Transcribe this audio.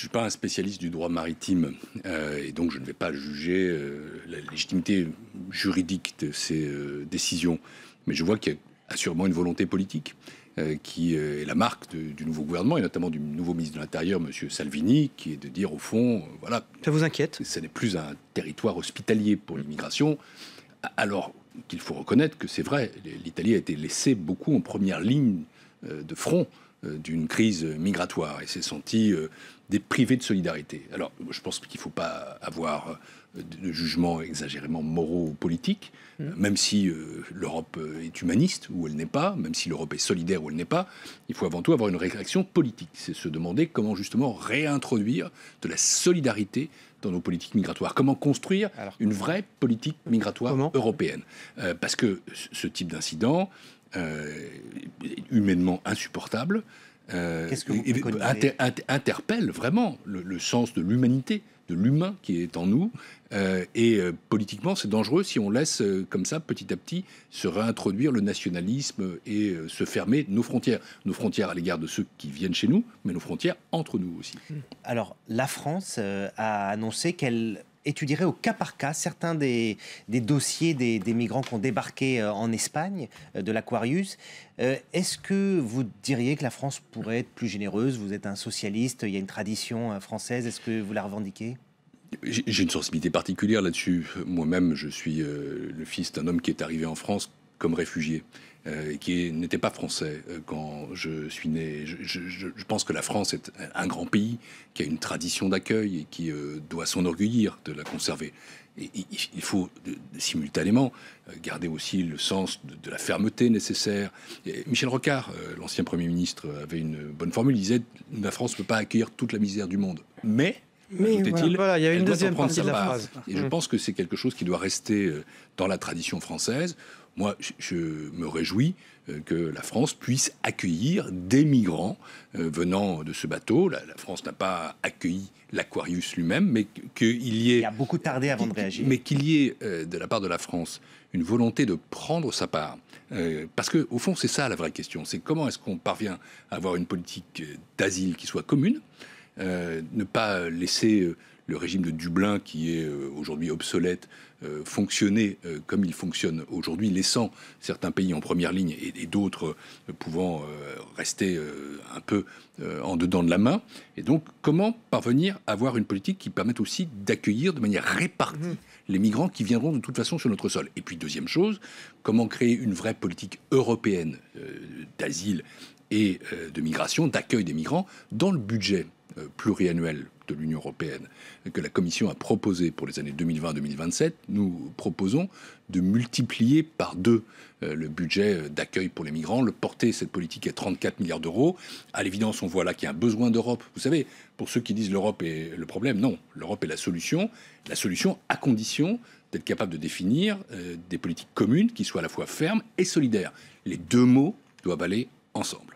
suis pas un spécialiste du droit maritime et donc je ne vais pas juger la légitimité juridique de ces décisions. Mais je vois qu'il y a assurément une volonté politique qui est la marque du nouveau gouvernement et notamment du nouveau ministre de l'Intérieur, M. Salvini, qui est de dire au fond, voilà. Ça vous inquiète? Ce n'est plus un territoire hospitalier pour l'immigration, alors qu'il faut reconnaître que c'est vrai, l'Italie a été laissée beaucoup en première ligne de front d'une crise migratoire et s'est sentie privée de solidarité. Alors, je pense qu'il ne faut pas avoir de jugements exagérément moraux ou politiques, même si l'Europe est humaniste ou elle n'est pas, même si l'Europe est solidaire ou elle n'est pas, il faut avant tout avoir une réaction politique. C'est se demander comment justement réintroduire de la solidarité dans nos politiques migratoires. Comment construire une vraie politique migratoire européenne. Parce que ce type d'incident humainement insupportable, interpelle vraiment le sens de l'humanité, de l'humain qui est en nous. Politiquement, c'est dangereux si on laisse comme ça, petit à petit, se réintroduire le nationalisme et se fermer nos frontières. Nos frontières à l'égard de ceux qui viennent chez nous, mais nos frontières entre nous aussi. Alors, la France a annoncé qu'elle étudierait au cas par cas certains des dossiers des migrants qui ont débarqué en Espagne, de l'Aquarius. Est-ce que vous diriez que la France pourrait être plus généreuse? Vous êtes un socialiste, il y a une tradition française, est-ce que vous la revendiquez? J'ai une sensibilité particulière là-dessus. Moi-même, je suis le fils d'un homme qui est arrivé en France comme réfugié, qui n'était pas français quand je suis né. Je pense que la France est un grand pays qui a une tradition d'accueil et qui doit s'enorgueillir de la conserver. Et il faut simultanément garder aussi le sens de la fermeté nécessaire. Et Michel Rocard, l'ancien Premier ministre, avait une bonne formule. Il disait « La France ne peut pas accueillir toute la misère du monde. » Mais voilà, il y a une deuxième partie de la phrase. Et je pense que c'est quelque chose qui doit rester dans la tradition française. Moi, je me réjouis que la France puisse accueillir des migrants venant de ce bateau. La France n'a pas accueilli l'Aquarius lui-même, mais qu'il y ait... Il a beaucoup tardé avant de réagir. Mais qu'il y ait, de la part de la France, une volonté de prendre sa part. Parce qu'au fond, c'est ça la vraie question. C'est comment est-ce qu'on parvient à avoir une politique d'asile qui soit commune, ne pas laisser le régime de Dublin, qui est aujourd'hui obsolète, fonctionner comme il fonctionne aujourd'hui, laissant certains pays en première ligne et d'autres pouvant rester un peu en dedans de la main. Et donc, comment parvenir à avoir une politique qui permette aussi d'accueillir de manière répartie les migrants qui viendront de toute façon sur notre sol. Et puis, deuxième chose, comment créer une vraie politique européenne d'asile et de migration, d'accueil des migrants, dans le budget pluriannuel de l'Union européenne que la Commission a proposé pour les années 2020-2027, nous proposons de multiplier par 2 le budget d'accueil pour les migrants, le porter cette politique à 34 milliards d'euros. À l'évidence, on voit là qu'il y a un besoin d'Europe. Vous savez, pour ceux qui disent l'Europe est le problème, non, l'Europe est la solution à condition d'être capable de définir des politiques communes qui soient à la fois fermes et solidaires. Les deux mots doivent aller ensemble.